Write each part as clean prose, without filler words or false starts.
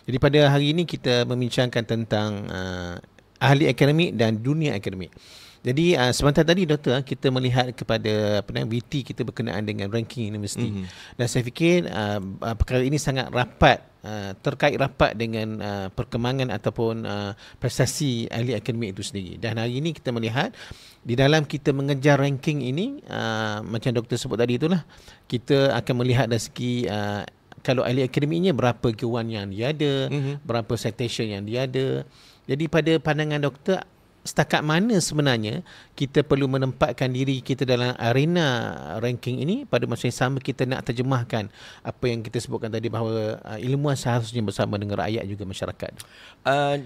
Jadi pada hari ini kita membincangkan tentang ahli akademik dan dunia akademik. Jadi sebentar tadi doktor kita melihat kepada VT kita berkenaan dengan ranking universiti. Dan saya fikir perkara ini sangat rapat terkait rapat dengan perkembangan ataupun prestasi ahli akademik itu sendiri. Dan hari ini kita melihat di dalam kita mengejar ranking ini macam doktor sebut tadi itulah, kita akan melihat dari segi kalau ahli akademiknya berapa kewan yang dia ada, berapa citation yang dia ada. Jadi pada pandangan doktor, setakat mana sebenarnya kita perlu menempatkan diri kita dalam arena ranking ini, pada masa yang sama kita nak terjemahkan apa yang kita sebutkan tadi bahawa ilmuwan seharusnya bersama dengan rakyat juga masyarakat.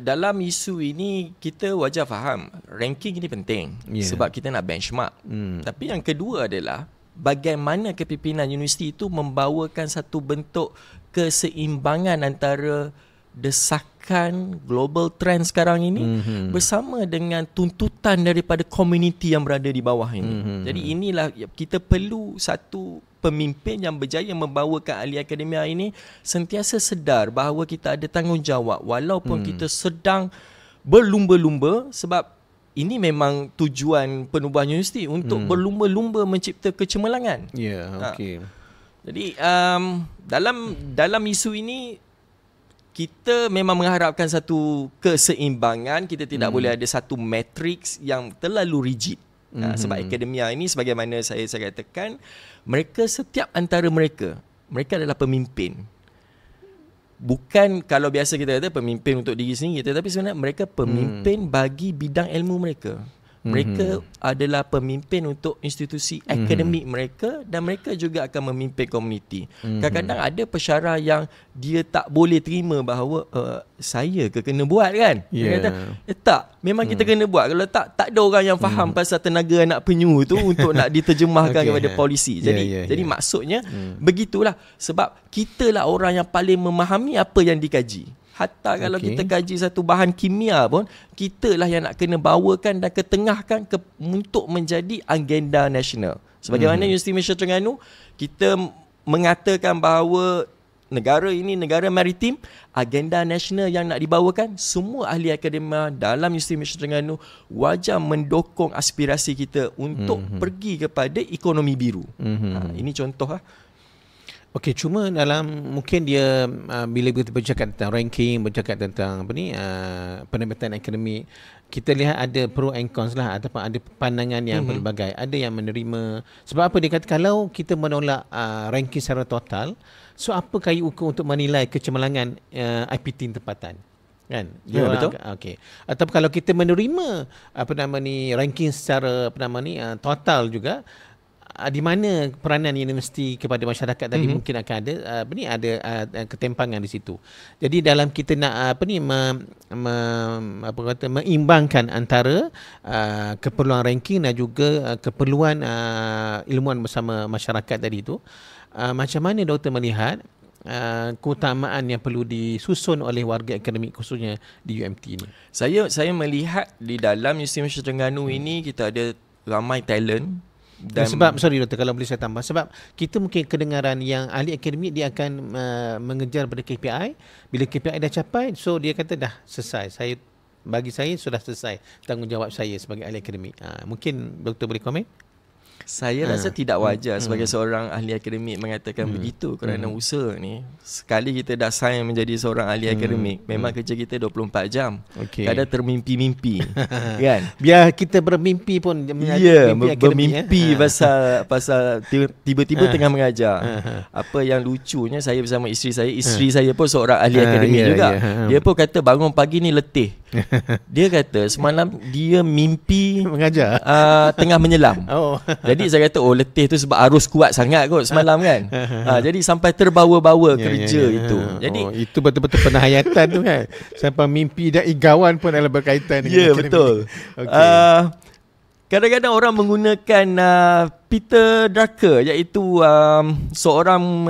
Dalam isu ini kita wajar faham ranking ini penting sebab kita nak benchmark. Tapi yang kedua adalah bagaimana kepimpinan universiti itu membawakan satu bentuk keseimbangan antara desakan global trend sekarang ini bersama dengan tuntutan daripada komuniti yang berada di bawah ini. Jadi inilah kita perlu satu pemimpin yang berjaya membawakan ahli akademia ini sentiasa sedar bahawa kita ada tanggungjawab walaupun kita sedang berlumba-lumba, sebab ini memang tujuan penubuhan universiti untuk berlumba-lumba mencipta kecemerlangan. Okey. Jadi dalam isu ini kita memang mengharapkan satu keseimbangan. Kita tidak boleh ada satu matrix yang terlalu rigid. Sebab akademia ini sebagaimana saya katakan, mereka setiap antara mereka adalah pemimpin. Bukan kalau biasa kita kata pemimpin untuk diri sendiri, tetapi sebenarnya mereka pemimpin bagi bidang ilmu mereka. Mereka adalah pemimpin untuk institusi akademik mereka, dan mereka juga akan memimpin komuniti. Kadang-kadang ada pesyarah yang dia tak boleh terima bahawa saya kena buat kan. Dia kata, tak, memang kita kena buat. Kalau tak ada orang yang faham pasal tenaga anak penyu tu untuk nak diterjemahkan kepada polisi. Jadi maksudnya begitulah, sebab kita lah orang yang paling memahami apa yang dikaji. Hatta kalau kita kaji satu bahan kimia pun, kita lah yang nak kena bawakan dan ketengahkan untuk menjadi agenda nasional. Sebagaimana Universiti Malaysia Terengganu, kita mengatakan bahawa negara ini negara maritim, agenda nasional yang nak dibawakan, semua ahli akademia dalam Universiti Malaysia Terengganu wajar mendukung aspirasi kita untuk pergi kepada ekonomi biru. Ini contoh lah. Okey, cuma dalam mungkin dia bila kita bercakap tentang ranking, bercakap tentang penerbitan akademik, kita lihat ada pro and cons lah, ataupun ada pandangan yang pelbagai. Ada yang menerima, sebab apa dia kata kalau kita menolak ranking secara total, so apa kayu ukur untuk menilai kecemerlangan IPT tempatan? Kan? Betul. Okey. Ataupun kalau kita menerima ranking secara total juga, di mana peranan universiti kepada masyarakat tadi mungkin akan ada ada ketimpangan di situ. Jadi dalam kita nak mengimbangkan antara keperluan ranking dan juga keperluan ilmuwan bersama masyarakat tadi itu, macam mana doktor melihat keutamaan yang perlu disusun oleh warga akademik khususnya di UMT ini? Saya melihat di dalam Universiti Malaysia Terengganu ini kita ada ramai talent. Dan sebab, sorry doktor kalau boleh saya tambah, sebab kita mungkin kedengaran yang ahli akademik dia akan mengejar pada KPI. Bila KPI dah capai, so dia kata dah selesai, bagi saya sudah selesai tanggungjawab saya sebagai ahli akademik. Mungkin doktor boleh komen? Saya rasa tidak wajar sebagai seorang ahli akademik mengatakan begitu, kerana usaha ni, sekali kita dah sign menjadi seorang ahli akademik, memang kerja kita 24 jam. Kadang termimpi-mimpi kan? Biar kita bermimpi pun bermimpi pasal tiba-tiba tengah mengajar. Apa yang lucunya, saya bersama isteri saya pun seorang ahli akademik juga. Dia pun kata bangun pagi ni letih. Dia kata semalam dia mimpi mengajar tengah menyelam. Jadi saya kata letih tu sebab arus kuat sangat kot semalam kan. Jadi sampai terbawa-bawa kerja itu. Jadi itu betul-betul penghayatan tu kan. Sampai mimpi dan igawan pun adalah berkaitan dengan betul. Kadang-kadang orang menggunakan Peter Drucker, iaitu seorang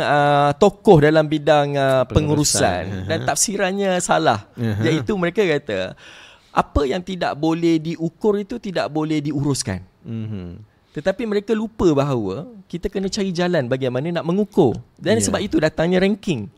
tokoh dalam bidang pengurusan, dan tafsirannya salah. Iaitu mereka kata apa yang tidak boleh diukur itu tidak boleh diuruskan. Tetapi mereka lupa bahawa kita kena cari jalan bagaimana nak mengukur. Dan sebab itu datangnya ranking.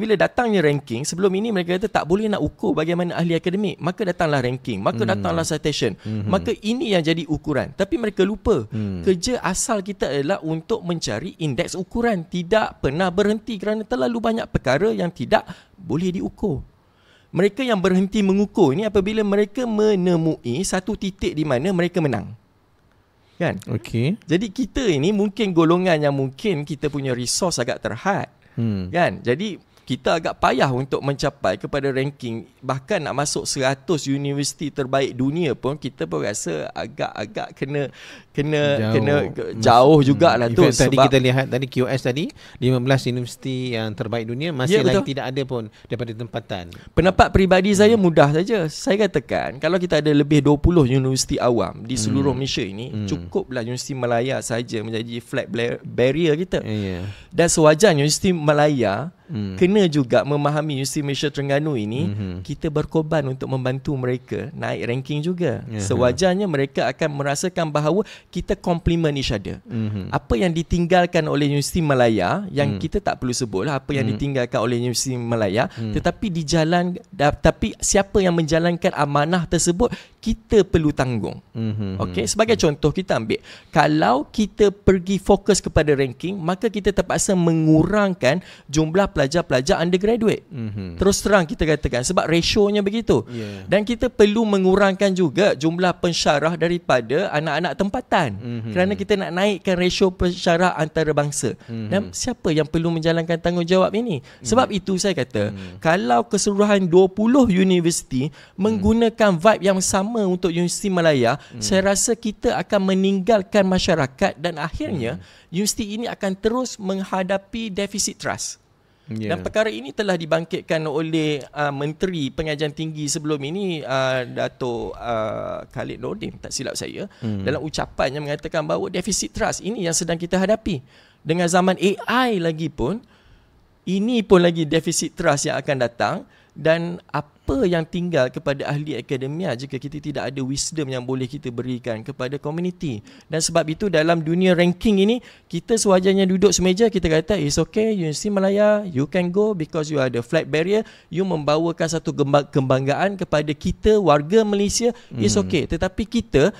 Bila datangnya ranking, sebelum ini mereka kata tak boleh nak ukur bagaimana ahli akademik. Maka datanglah ranking, maka datanglah citation. Maka ini yang jadi ukuran. Tapi mereka lupa. Kerja asal kita adalah untuk mencari indeks ukuran. Tidak pernah berhenti kerana terlalu banyak perkara yang tidak boleh diukur. Mereka yang berhenti mengukur ini apabila mereka menemui satu titik di mana mereka menang. Kan? Okey. Jadi kita ini mungkin golongan yang mungkin kita punya resource agak terhad. Kan? Jadi kita agak payah untuk mencapai kepada ranking, bahkan nak masuk 100 universiti terbaik dunia pun kita pun rasa agak-agak kena jauh jugalah tu. Tadi kita lihat tadi QS tadi 15 universiti yang terbaik dunia masih lagi tidak ada pun daripada tempatan. Pendapat peribadi saya mudah saja. Saya katakan kalau kita ada lebih 20 universiti awam di seluruh Malaysia ini, cukuplah Universiti Malaya saja menjadi flag barrier kita. Dan sewajarnya Universiti Malaya kena juga memahami Universiti Malaysia Terengganu ini, kita berkorban untuk membantu mereka naik ranking juga. Sewajarnya mereka akan merasakan bahawa kita complement each other. Apa yang ditinggalkan oleh Universiti Malaya, yang kita tak perlu sebutlah apa yang ditinggalkan oleh Universiti Malaya, tetapi tapi siapa yang menjalankan amanah tersebut kita perlu tanggung. Okey, sebagai contoh kita ambil, kalau kita pergi fokus kepada ranking, maka kita terpaksa mengurangkan jumlah pelajar-pelajar undergraduate. Terus terang kita katakan sebab rasionya begitu. Dan kita perlu mengurangkan juga jumlah pensyarah daripada anak-anak tempatan. Kerana kita nak naikkan rasio pensyarah antarabangsa. Dan siapa yang perlu menjalankan tanggungjawab ini? Sebab itu saya kata, kalau keseluruhan 20 universiti menggunakan vibe yang sama untuk Universiti Malaya, saya rasa kita akan meninggalkan masyarakat dan akhirnya universiti ini akan terus menghadapi defisit trust. Dan perkara ini telah dibangkitkan oleh Menteri Pengajian Tinggi sebelum ini, Dato' Khalid Nordin, tak silap saya, dalam ucapannya mengatakan bahawa defisit trust ini yang sedang kita hadapi. Dengan zaman AI lagi pun, ini pun lagi defisit trust yang akan datang. Dan apa yang tinggal kepada ahli akademia jika kita tidak ada wisdom yang boleh kita berikan kepada komuniti. Dan sebab itu dalam dunia ranking ini, kita sewajarnya duduk semeja, kita kata it's okay, Universiti Malaya, you can go because you are the flag barrier, you membawakan satu kebanggaan kepada kita warga Malaysia, it's okay. Tetapi kita,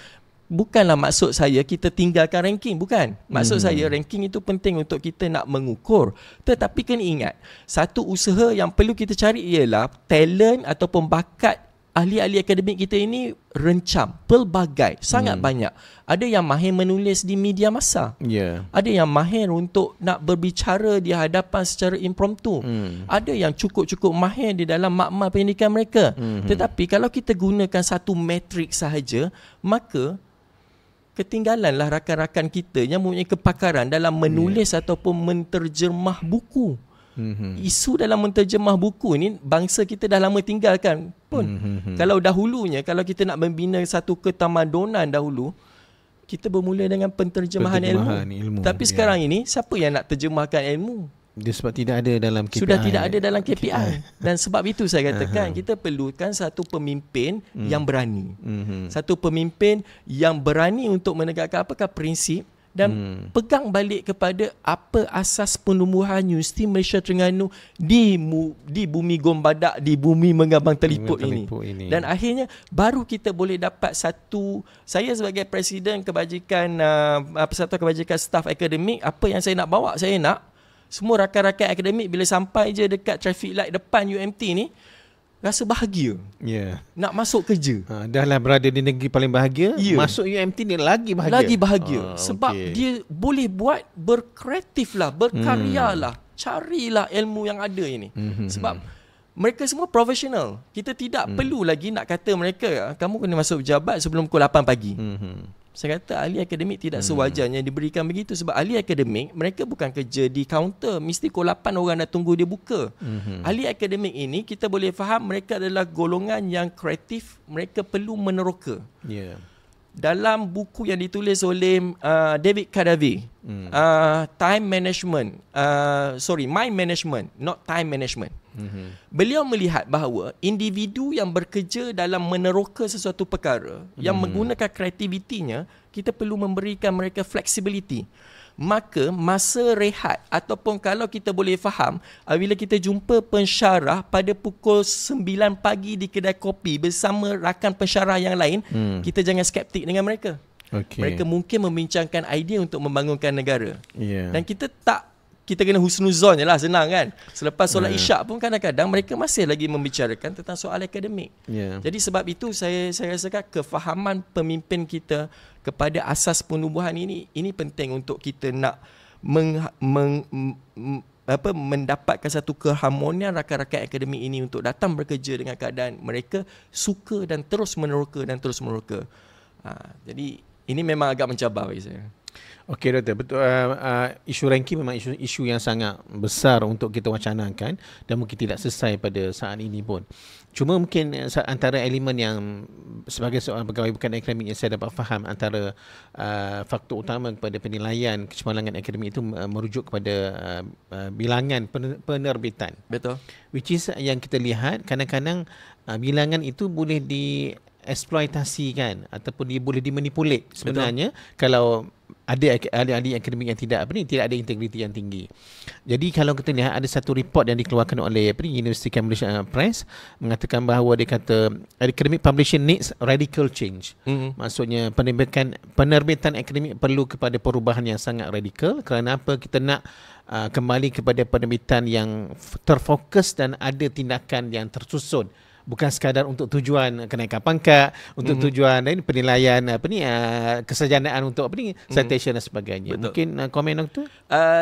bukanlah maksud saya kita tinggalkan ranking, bukan. Maksud saya ranking itu penting untuk kita nak mengukur. Tetapi kena ingat, satu usaha yang perlu kita cari ialah talent ataupun bakat ahli-ahli akademik kita ini rencam, pelbagai, sangat banyak. Ada yang mahir menulis di media massa. Ada yang mahir untuk nak berbicara di hadapan secara impromptu. Ada yang cukup-cukup mahir di dalam makmal pendidikan mereka. Tetapi kalau kita gunakan satu metrik sahaja, maka ketinggalanlah rakan-rakan kita yang mempunyai kepakaran dalam menulis ataupun menterjemah buku. Isu dalam menterjemah buku ini bangsa kita dah lama tinggalkan pun. Kalau dahulunya, kalau kita nak membina satu ketamadunan dahulu, kita bermula dengan penterjemahan ilmu. Tapi sekarang ini, siapa yang nak terjemahkan ilmu? Dia sebab tidak ada dalam KPI. Sudah tidak ada dalam KPI. Dan sebab itu saya katakan kita perlukan satu pemimpin yang berani. Satu pemimpin yang berani untuk menegakkan apakah prinsip dan pegang balik kepada apa asas penumbuhan Universiti Malaysia Terengganu di bumi Gombadak, di bumi Mengambang Teliput ini. Dan akhirnya baru kita boleh dapat satu, saya sebagai Presiden Kebajikan Persatuan Kebajikan Staf Akademik, apa yang saya nak bawa, saya nak semua rakan-rakan akademik bila sampai je dekat traffic light depan UMT ni rasa bahagia. Nak masuk kerja. Dah lah berada di negeri paling bahagia, masuk UMT ni lagi bahagia. Lagi bahagia. Sebab dia boleh buat berkreatif lah, berkarya lah, carilah ilmu yang ada ini. Sebab mereka semua profesional. Kita tidak perlu lagi nak kata mereka, kamu kena masuk pejabat sebelum pukul 8 pagi. Saya kata ahli akademik tidak sewajarnya diberikan begitu. Sebab ahli akademik, mereka bukan kerja di kaunter, mesti pukul 8 orang dah tunggu dia buka. Ahli akademik ini kita boleh faham mereka adalah golongan yang kreatif, mereka perlu meneroka. dalam buku yang ditulis oleh David Kadavy, Time Management, Mind Management, not Time Management. Beliau melihat bahawa individu yang bekerja dalam meneroka sesuatu perkara, yang menggunakan kreativitinya, kita perlu memberikan mereka flexibility. Maka masa rehat ataupun kalau kita boleh faham, bila kita jumpa pensyarah pada pukul 9 pagi di kedai kopi bersama rakan pensyarah yang lain, kita jangan skeptik dengan mereka. Mereka mungkin membincangkan idea untuk membangunkan negara. Dan kita kena husnuzon je lah, senang kan. Selepas solat isyak pun kadang-kadang mereka masih lagi membicarakan tentang soal akademik. Jadi sebab itu saya rasakan kefahaman pemimpin kita kepada asas penubuhan ini penting untuk kita nak mendapatkan satu keharmonian rakan-rakan akademik ini untuk datang bekerja dengan keadaan mereka suka dan terus meneroka. Jadi ini memang agak mencabar bagi saya. Okey doktor, betul. Isu ranking memang isu yang sangat besar untuk kita wacanakan dan mungkin tidak selesai pada saat ini pun. Cuma mungkin antara elemen yang sebagai seorang pegawai bukan akademik yang saya dapat faham, antara faktor utama kepada penilaian kecemerlangan akademik itu merujuk kepada bilangan penerbitan. Betul. Which is yang kita lihat kadang-kadang bilangan itu boleh dieksploitasikan ataupun dia boleh dimanipulate sebenarnya. Betul. Kalau ada ahli akademik yang tidak ada integriti yang tinggi. Jadi kalau kita lihat ada satu report yang dikeluarkan oleh University Cambridge Press mengatakan bahawa dia kata academic publishing needs radical change. Maksudnya penerbitan akademik perlu kepada perubahan yang sangat radikal. Kerana apa? Kita nak kembali kepada penerbitan yang terfokus dan ada tindakan yang tersusun. Bukan sekadar untuk tujuan kenaikan pangkat, untuk tujuan penilaian kesarjanaan untuk citation dan sebagainya. Betul. Mungkin komen doktor?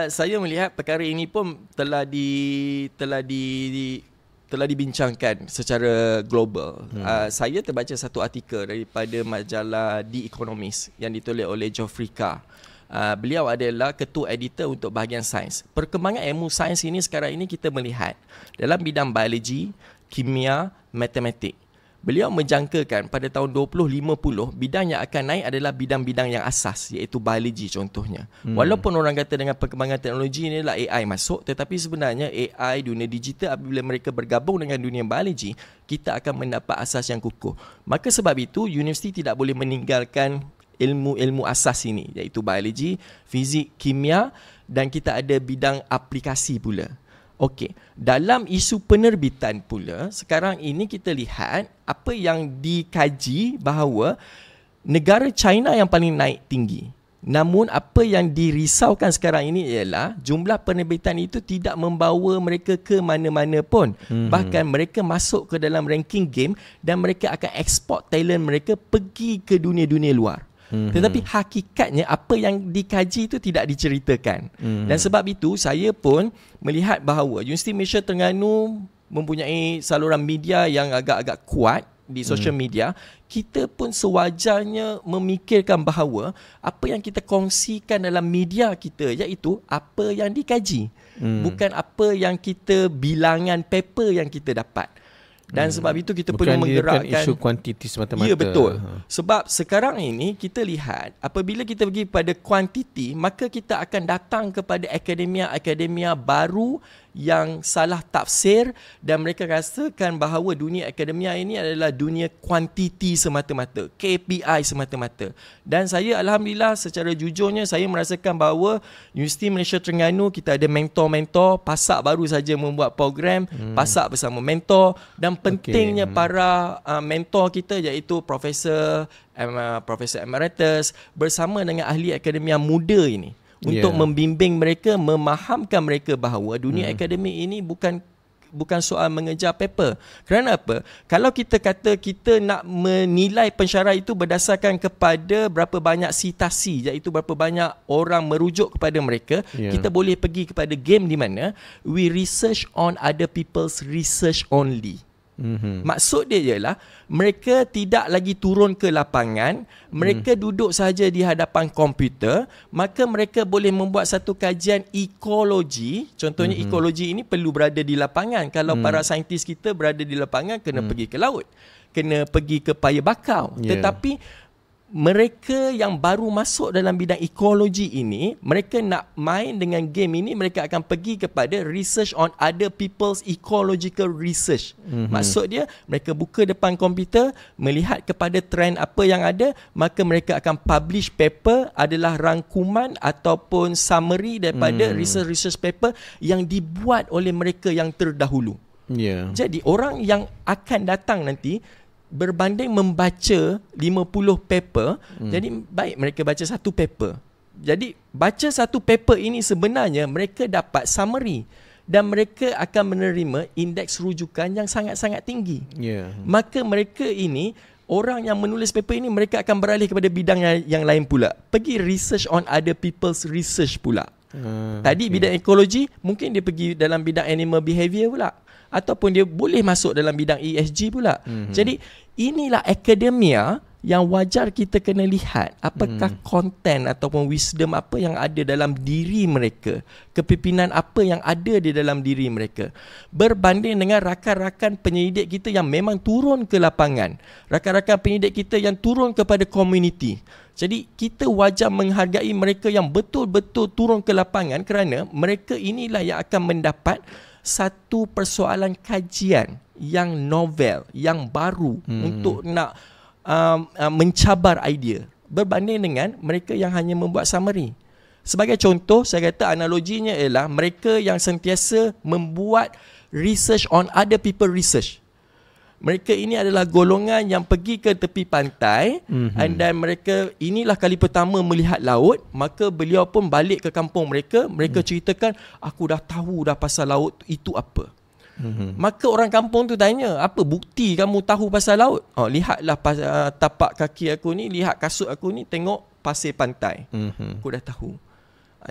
Saya melihat perkara ini pun telah dibincangkan secara global. Saya terbaca satu artikel daripada majalah The Economist yang ditulis oleh Geoffrey Carr. Beliau adalah ketua editor untuk bahagian sains. Perkembangan ilmu sains ini sekarang ini kita melihat dalam bidang biologi, kimia, matematik. Beliau menjangkakan pada tahun 2050 bidang yang akan naik adalah bidang-bidang yang asas, iaitu biologi contohnya. Walaupun orang kata dengan perkembangan teknologi ini adalah AI masuk, tetapi sebenarnya AI, dunia digital, apabila mereka bergabung dengan dunia biologi, kita akan mendapat asas yang kukuh. Maka sebab itu universiti tidak boleh meninggalkan ilmu-ilmu asas ini, iaitu biologi, fizik, kimia, dan kita ada bidang aplikasi pula. Okey, dalam isu penerbitan pula, sekarang ini kita lihat apa yang dikaji bahawa negara China yang paling naik tinggi. Namun apa yang dirisaukan sekarang ini ialah jumlah penerbitan itu tidak membawa mereka ke mana-mana pun. Bahkan mereka masuk ke dalam ranking game dan mereka akan ekspor talent mereka pergi ke dunia-dunia luar. Tetapi hakikatnya apa yang dikaji itu tidak diceritakan. Dan sebab itu saya pun melihat bahawa Universiti Malaysia Terengganu mempunyai saluran media yang agak-agak kuat di social media. Kita pun sewajarnya memikirkan bahawa apa yang kita kongsikan dalam media kita iaitu apa yang dikaji, bukan apa yang kita bilangan paper yang kita dapat. Dan sebab itu kita perlu menggerakkan isu kuantiti semata-mata. Ya, betul. Sebab sekarang ini kita lihat apabila kita pergi pada kuantiti, maka kita akan datang kepada akademia baru yang salah tafsir dan mereka rasakan bahawa dunia akademia ini adalah dunia kuantiti semata-mata, KPI semata-mata. Dan saya alhamdulillah secara jujurnya saya merasakan bahawa Universiti Malaysia Terengganu kita ada mentor-mentor, PASAK baru saja membuat program PASAK bersama mentor, dan pentingnya para mentor kita iaitu Profesor Emeritus bersama dengan ahli akademia muda ini. Untuk membimbing mereka, memahamkan mereka bahawa dunia akademik ini bukan soal mengejar paper. Kerana apa? Kalau kita kata kita nak menilai pensyarah itu berdasarkan kepada berapa banyak sitasi, iaitu berapa banyak orang merujuk kepada mereka, kita boleh pergi kepada game di mana we research on other people's research only. Maksud dia ialah mereka tidak lagi turun ke lapangan, mereka duduk sahaja di hadapan komputer, maka mereka boleh membuat satu kajian ekologi. Contohnya ekologi ini perlu berada di lapangan. Kalau para saintis kita berada di lapangan, kena pergi ke laut, kena pergi ke paya bakau. Tetapi mereka yang baru masuk dalam bidang ekologi ini, mereka nak main dengan game ini, mereka akan pergi kepada research on other people's ecological research. Maksud dia, mereka buka depan komputer, melihat kepada trend apa yang ada, maka mereka akan publish paper adalah rangkuman ataupun summary daripada research paper yang dibuat oleh mereka yang terdahulu. Jadi orang yang akan datang nanti berbanding membaca 50 paper, jadi baik mereka baca satu paper. Jadi baca satu paper ini sebenarnya mereka dapat summary dan mereka akan menerima indeks rujukan yang sangat-sangat tinggi. Maka mereka ini, orang yang menulis paper ini, mereka akan beralih kepada bidang yang lain pula. Pergi research on other people's research pula. Tadi bidang ekologi, mungkin dia pergi dalam bidang animal behavior pula, ataupun dia boleh masuk dalam bidang ESG pula. Jadi inilah akademia yang wajar kita kena lihat apakah konten ataupun wisdom apa yang ada dalam diri mereka, kepimpinan apa yang ada di dalam diri mereka, berbanding dengan rakan-rakan penyelidik kita yang memang turun ke lapangan, rakan-rakan penyelidik kita yang turun kepada komuniti. Jadi kita wajar menghargai mereka yang betul-betul turun ke lapangan, kerana mereka inilah yang akan mendapat satu persoalan kajian yang novel, yang baru untuk nak mencabar idea, berbanding dengan mereka yang hanya membuat summary. Sebagai contoh, saya kata analoginya ialah mereka yang sentiasa membuat research on other people research. Mereka ini adalah golongan yang pergi ke tepi pantai, dan mereka inilah kali pertama melihat laut, maka beliau pun balik ke kampung mereka, mereka ceritakan, aku dah tahu dah pasal laut itu apa. Maka orang kampung tu tanya, apa bukti kamu tahu pasal laut? Oh, lihatlah tapak kaki aku ni, lihat kasut aku ni, tengok pasir pantai. Aku dah tahu.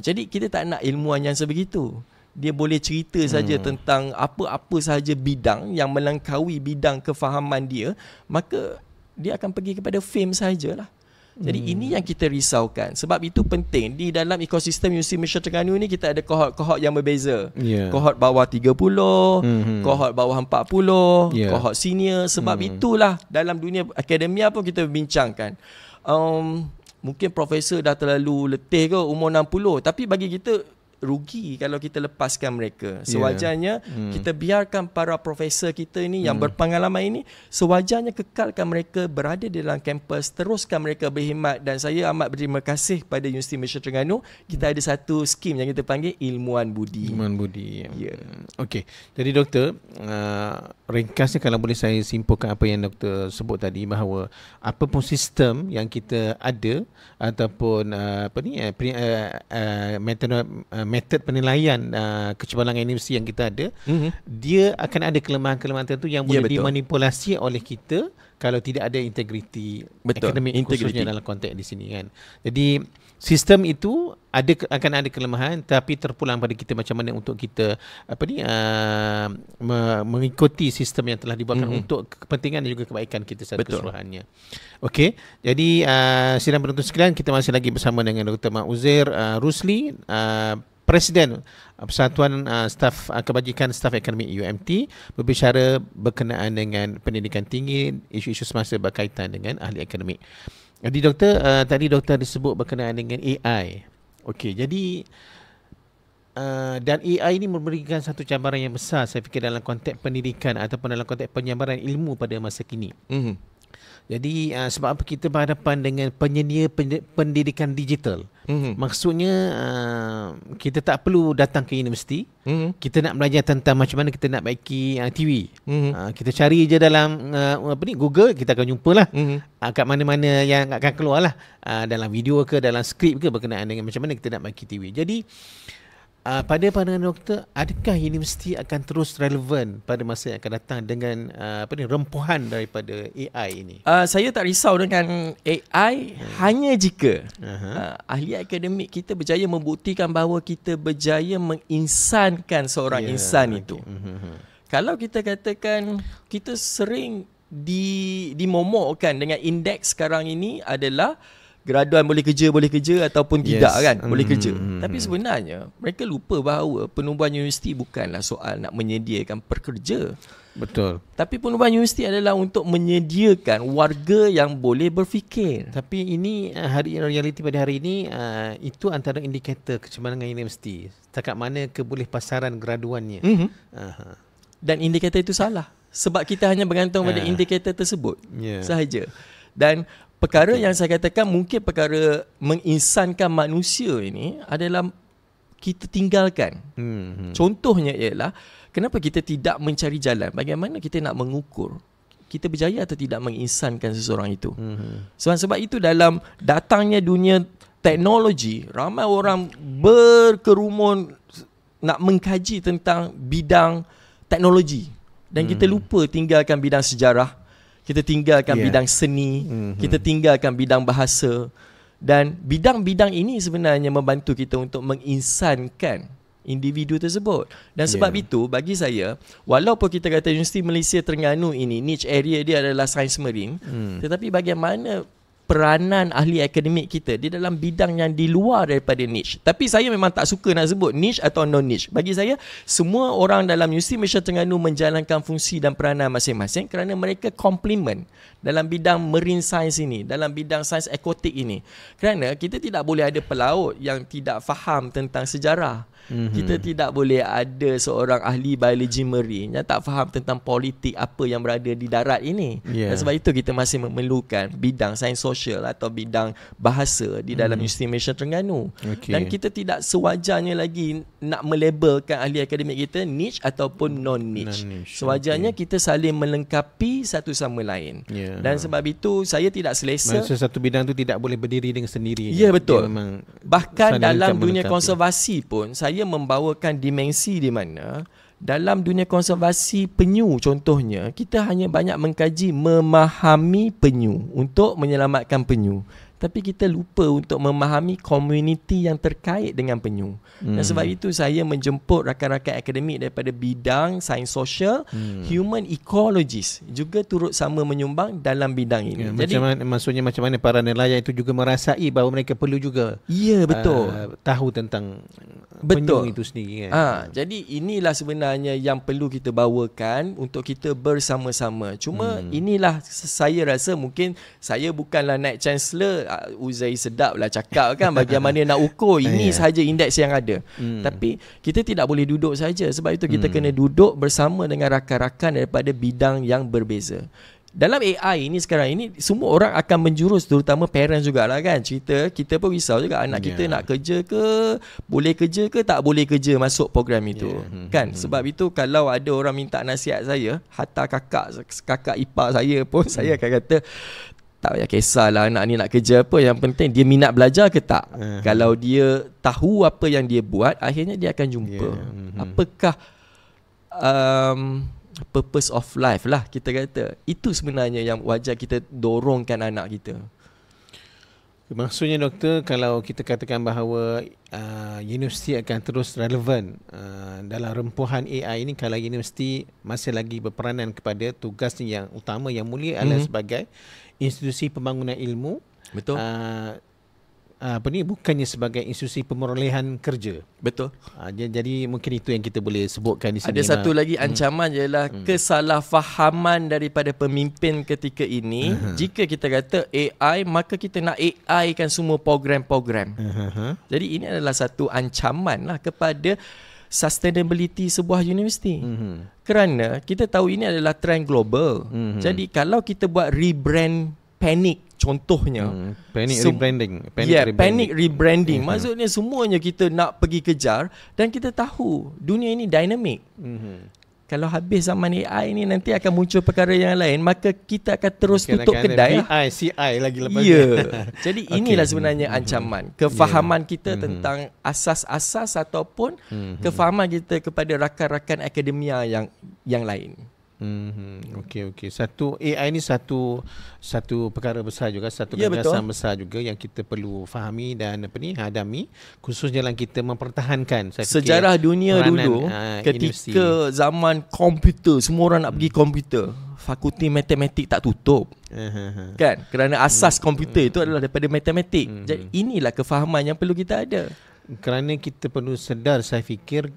Jadi kita tak nak ilmuwan yang sebegitu. Dia boleh cerita saja tentang apa-apa sahaja bidang yang melangkaui bidang kefahaman dia, maka dia akan pergi kepada fame sajalah. Jadi ini yang kita risaukan. Sebab itu penting, di dalam ekosistem Universiti Malaysia Terengganu ni kita ada kohort-kohort yang berbeza. Kohort bawah 30, kohort bawah 40, kohort senior. Sebab itulah dalam dunia akademia pun kita bincangkan. Mungkin profesor dah terlalu letih ke umur 60, tapi bagi kita rugi kalau kita lepaskan mereka. Sewajarnya kita biarkan para profesor kita ini yang berpengalaman ini, sewajarnya kekalkan mereka berada di dalam kampus, teruskan mereka berkhidmat. Dan saya amat berterima kasih pada Universiti Malaysia Terengganu, kita ada satu skim yang kita panggil ilmuwan budi. Ilmuwan budi. Okey. Jadi doktor, ringkasnya kalau boleh saya simpulkan apa yang doktor sebut tadi, bahawa apapun sistem yang kita ada ataupun metod penilaian kecemerlangan universiti yang kita ada, dia akan ada kelemahan-kelemahan tertentu yang boleh dimanipulasi oleh kita kalau tidak ada integriti akademik, khususnya dalam konteks di sini kan. Jadi sistem itu akan ada kelemahan, tapi terpulang pada kita macam mana untuk kita mengikuti sistem yang telah dibuatkan untuk kepentingan dan juga kebaikan kita secara keseluruhannya. Okey, jadi sidang penonton sekalian, kita masih lagi bersama dengan Dr. Mak Uzair Rusli, Presiden Persatuan Staf Kebajikan Staf Akademik UMT, berbicara berkenaan dengan pendidikan tinggi, isu-isu semasa berkaitan dengan ahli akademik. Jadi doktor, tadi doktor disebut berkenaan dengan AI. Okey, jadi dan AI ini memberikan satu cabaran yang besar, saya fikir, dalam konteks pendidikan ataupun dalam konteks penyebaran ilmu pada masa kini. Jadi sebab apa kita berhadapan dengan penyedia pendidikan digital. Maksudnya kita tak perlu datang ke universiti. Kita nak belajar tentang macam mana kita nak baiki TV. Kita cari je dalam Google, kita akan jumpalah kat mana-mana yang akan keluar lah, dalam video ke, dalam skrip ke, berkenaan dengan macam mana kita nak baiki TV. Jadi pada pandangan doktor, adakah universiti akan terus relevan pada masa yang akan datang dengan rempuhan daripada AI ini? Saya tak risau dengan AI hanya jika ahli akademik kita berjaya membuktikan bahawa kita berjaya menginsankan seorang insan itu. Kalau kita katakan kita sering dimomokkan dengan indeks sekarang ini adalah graduan boleh kerja ataupun tidak kan, boleh kerja. Hmm. Tapi sebenarnya mereka lupa bahawa penubuhan universiti bukanlah soal nak menyediakan pekerja. Betul. Tapi penubuhan universiti adalah untuk menyediakan warga yang boleh berfikir. Tapi ini realiti pada hari ini, itu antara indikator kecemerlangan universiti. Setakat mana keboleh pasaran graduannya. Dan indikator itu salah. Sebab kita hanya bergantung pada indikator tersebut sahaja. Dan perkara yang saya katakan mungkin perkara menginsankan manusia ini adalah kita tinggalkan. Contohnya ialah kenapa kita tidak mencari jalan bagaimana kita nak mengukur kita berjaya atau tidak menginsankan seseorang itu. Sebab itu dalam datangnya dunia teknologi, ramai orang berkerumun nak mengkaji tentang bidang teknologi dan kita lupa tinggalkan bidang sejarah, kita tinggalkan bidang seni, kita tinggalkan bidang bahasa. Dan bidang-bidang ini sebenarnya membantu kita untuk menginsankan individu tersebut. Dan sebab itu bagi saya, walaupun kita kata Universiti Malaysia Terengganu ini niche area dia adalah sains marine, tetapi bagaimana peranan ahli akademik kita di dalam bidang yang di luar daripada niche. Tapi saya memang tak suka nak sebut niche atau non-niche. Bagi saya, semua orang dalam Universiti Malaysia Terengganu menjalankan fungsi dan peranan masing-masing kerana mereka komplement dalam bidang marine science ini, dalam bidang sains akuatik ini. Kerana kita tidak boleh ada pelaut yang tidak faham tentang sejarah. Kita tidak boleh ada seorang ahli biologi marine yang tak faham tentang politik apa yang berada di darat ini. Dan sebab itu kita masih memerlukan bidang sains sosial atau bidang bahasa di dalam Universiti Malaysia Terengganu. Dan kita tidak sewajarnya lagi nak melabelkan ahli akademik kita niche ataupun non-niche. Sewajarnya kita saling melengkapi satu sama lain. Dan sebab itu saya tidak selesa. Maksudnya satu bidang tu tidak boleh berdiri dengan sendiri. Ya, betul. Bahkan dalam dunia konservasi pun saya membawakan dimensi di mana dalam dunia konservasi penyu contohnya, kita hanya banyak mengkaji memahami penyu untuk menyelamatkan penyu. Tapi kita lupa untuk memahami komuniti yang terkait dengan penyu. Dan sebab itu saya menjemput rakan-rakan akademik daripada bidang sains sosial, human ecologist juga turut sama menyumbang dalam bidang ini. Jadi maksudnya macam mana para nelayan itu juga merasai bahawa mereka perlu juga betul tahu tentang penyu itu sendiri kan. Jadi inilah sebenarnya yang perlu kita bawakan untuk kita bersama-sama. Cuma inilah saya rasa mungkin saya bukanlah Naik Chancellor, Uzai sedap lah cakap kan bagaimana nak ukur ini sahaja indeks yang ada. Tapi kita tidak boleh duduk saja. Sebab itu kita kena duduk bersama dengan rakan-rakan daripada bidang yang berbeza. Dalam AI ini sekarang ini semua orang akan menjurus, terutama parents jugalah kan. Kita pun risau juga anak kita nak kerja ke, boleh kerja ke tak boleh kerja masuk program itu kan. Sebab itu kalau ada orang minta nasihat saya, hatta kakak ipar saya pun saya akan kata tak payah kisahlah anak ni nak kerja apa, yang penting dia minat belajar ke tak. Kalau dia tahu apa yang dia buat, akhirnya dia akan jumpa apakah purpose of life lah kita kata. Itu sebenarnya yang wajar kita dorongkan anak kita. Maksudnya doktor, kalau kita katakan bahawa universiti akan terus relevan dalam rempuhan AI ini, kalau universiti masih lagi berperanan kepada tugas yang utama yang mulia adalah sebagai institusi pembangunan ilmu. Betul. Bukannya sebagai institusi pemerolehan kerja. Betul. Jadi mungkin itu yang kita boleh sebutkan di sini. Ada satu lagi ancaman ialah kesalahfahaman daripada pemimpin ketika ini. Jika kita kata AI, maka kita nak AI kan semua program-program. Jadi ini adalah satu ancaman lah kepada sustainability sebuah universiti. Kerana kita tahu ini adalah trend global. Jadi kalau kita buat rebrand panic contohnya, panic rebranding. Panic rebranding. Maksudnya semuanya kita nak pergi kejar, dan kita tahu dunia ini dynamic. Kalau habis zaman AI ni nanti akan muncul perkara yang lain, maka kita akan terus tutup kedai lah. CI lagi lepas. Jadi inilah sebenarnya ancaman. Kefahaman kita tentang asas-asas ataupun kefahaman kita kepada rakan-rakan akademia yang lain. Okey. Satu AI ni satu perkara besar juga, satu gagasan besar juga yang kita perlu fahami dan hadami, khususnya dalam kita mempertahankan sejarah dunia dulu ketika zaman komputer, semua orang nak pergi komputer. fakulti matematik tak tutup. Kan? Kerana asas komputer itu adalah daripada matematik. Jadi inilah kefahaman yang perlu kita ada. Kerana kita perlu sedar, saya fikir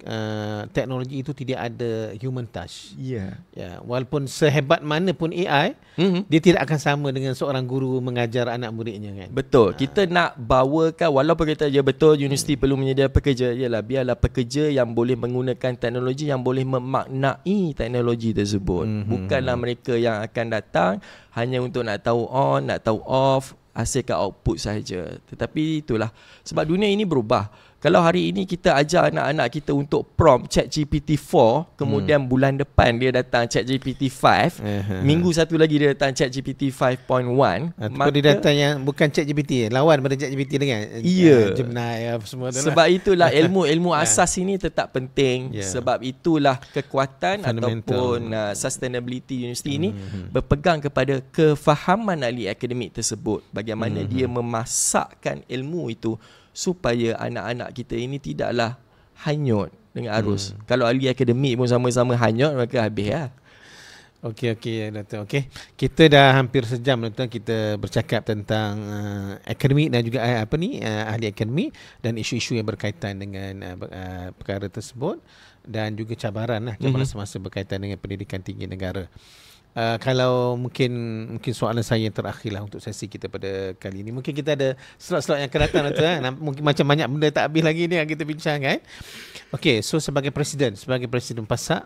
teknologi itu tidak ada human touch. Ya. Ya, walaupun sehebat mana pun AI, dia tidak akan sama dengan seorang guru mengajar anak muridnya kan. Betul. Kita nak bawakan, walaupun kita betul universiti perlu menyediakan pekerja, ialah biarlah pekerja yang boleh menggunakan teknologi, yang boleh memaknai teknologi tersebut. Bukanlah mereka yang akan datang hanya untuk nak tahu on, nak tahu off, hasilkan output sahaja. Tetapi itulah sebab dunia ini berubah. Kalau hari ini kita ajar anak-anak kita untuk prompt ChatGPT 4, kemudian bulan depan dia datang ChatGPT 5, minggu satu lagi dia datang ChatGPT 5.1, maka dia datang yang bukan ChatGPT, lawan pada ChatGPT dengan Gemini semua tu. Sebab itulah ilmu asas ini tetap penting. Sebab itulah kekuatan ataupun sustainability universiti ini berpegang kepada kefahaman ahli akademik tersebut, bagaimana dia memasakkan ilmu itu supaya anak-anak kita ini tidaklah hanyut dengan arus. Kalau ahli akademik pun sama-sama hanyut, maka habis lah. Okey Doktor. Okey. Kita dah hampir sejam Doktor kita bercakap tentang akademik dan juga ahli akademik dan isu-isu yang berkaitan dengan perkara tersebut dan juga cabaran semasa berkaitan dengan pendidikan tinggi negara. Kalau mungkin soalan saya yang terakhir lah untuk sesi kita pada kali ini. Mungkin kita ada slot-slot yang akan datang Doktor. Mungkin macam banyak benda tak habis lagi ni yang kita bincang kan. Okey, so sebagai presiden PASAK,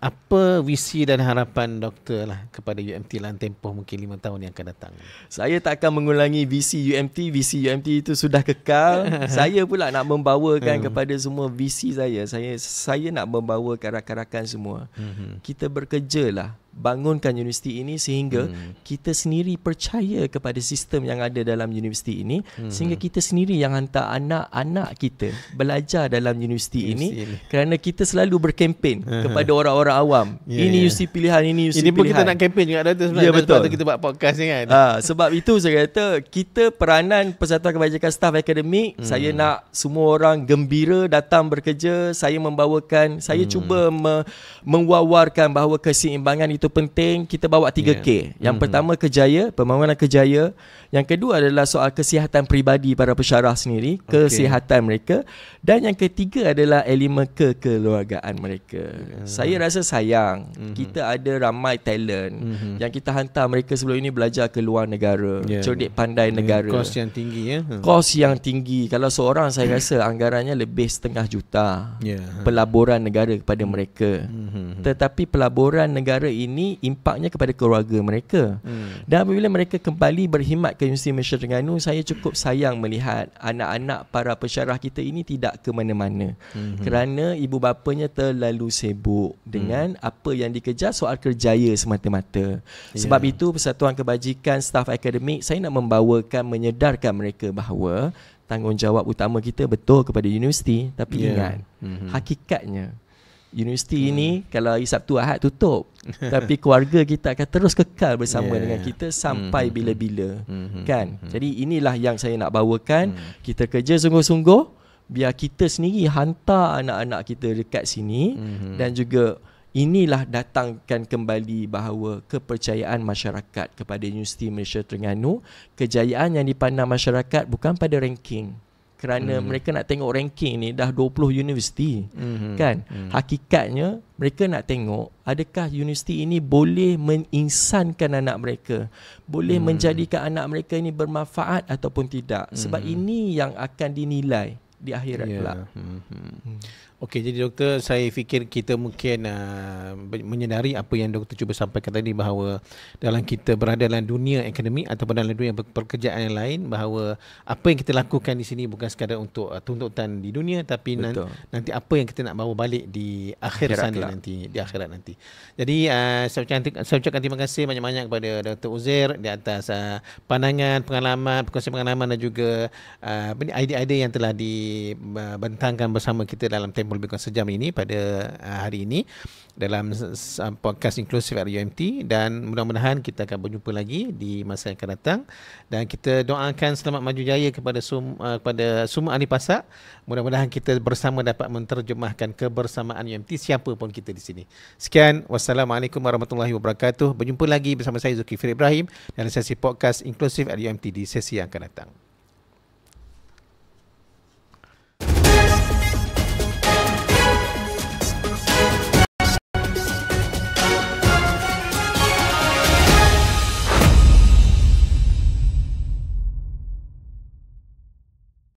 apa visi dan harapan Doktor lah kepada UMT dalam tempoh mungkin 5 tahun yang akan datang? Saya tak akan mengulangi visi UMT. Visi UMT itu sudah kekal. Saya pula nak membawakan kepada semua visi saya. Saya nak membawa rakan-rakan semua. Kita bekerjalah bangunkan universiti ini sehingga kita sendiri percaya kepada sistem yang ada dalam universiti ini, sehingga kita sendiri yang hantar anak-anak kita belajar dalam universiti ini, kerana kita selalu berkempen kepada orang-orang awam. Ini universiti pilihan, ini universiti pilihan. Ini pun kita nak kempen juga Doktor sebenarnya. Ya, betul. Sebab kita buat podcast ni kan. Sebab itu saya kata kita peranan Persatuan Kebajikan Staf Akademik, saya nak semua orang gembira datang bekerja. Saya membawakan, saya cuba mewawarkan bahawa keseimbangan itu penting. Kita bawa 3K. Yang pertama kejaya, pembangunan kejaya. Yang kedua adalah soal kesihatan peribadi para pensyarah sendiri, kesihatan mereka. Dan yang ketiga adalah elemen kekeluargaan mereka. Saya rasa sayang kita ada ramai talent yang kita hantar mereka sebelum ini belajar ke luar negara, cerdik pandai negara. Kos yang tinggi Kos yang tinggi. Kalau seorang saya rasa anggarannya lebih 500,000 juta pelaburan negara kepada mereka. Tetapi pelaburan negara ini impaknya kepada keluarga mereka. Dan apabila mereka kembali berkhidmat ke Universiti Malaysia Terengganu, saya cukup sayang melihat anak-anak para pensyarah kita ini tidak ke mana-mana. Kerana ibu bapanya terlalu sibuk dengan apa yang dikejar, soal kerjaya semata-mata. Sebab itu Persatuan Kebajikan Staf Akademik, saya nak membawakan, menyedarkan mereka bahawa tanggungjawab utama kita betul kepada universiti. Tapi ingat, hakikatnya universiti ini kalau hari Sabtu Ahad tutup, tapi keluarga kita akan terus kekal bersama dengan kita sampai bila-bila. Kan? Jadi inilah yang saya nak bawakan. Kita kerja sungguh-sungguh biar kita sendiri hantar anak-anak kita dekat sini, dan juga inilah datangkan kembali bahawa kepercayaan masyarakat kepada Universiti Malaysia Terengganu, kejayaan yang dipandang masyarakat bukan pada ranking. Kerana mereka nak tengok ranking ni dah 20 universiti, kan? Hakikatnya mereka nak tengok adakah universiti ini boleh menginsankan anak mereka, boleh menjadikan anak mereka ini bermanfaat ataupun tidak. Sebab ini yang akan dinilai di akhirat kelak. Okey, jadi Doktor, saya fikir kita mungkin menyedari apa yang Doktor cuba sampaikan tadi, bahawa dalam kita berada dalam dunia akademik ataupun dalam dunia pekerjaan yang lain, bahawa apa yang kita lakukan di sini bukan sekadar untuk tuntutan di dunia, tapi nanti apa yang kita nak bawa balik di akhirat sana nanti, di akhirat nanti. Jadi saya ucapkan terima kasih banyak-banyak kepada Dr. Uzair di atas pandangan, pengalaman, perkongsian pengalaman dan juga idea-idea yang telah dibentangkan bersama kita dalam tempoh lebih kurang sejam ini pada hari ini dalam podcast inklusif at UMT, dan mudah-mudahan kita akan berjumpa lagi di masa yang akan datang, dan kita doakan selamat maju jaya kepada semua ahli pasak. Mudah-mudahan kita bersama dapat menterjemahkan kebersamaan UMT siapa pun kita di sini. Sekian, wassalamualaikum warahmatullahi wabarakatuh. Berjumpa lagi bersama saya Zulkifli Ibrahim dalam sesi podcast inklusif at UMT di sesi yang akan datang.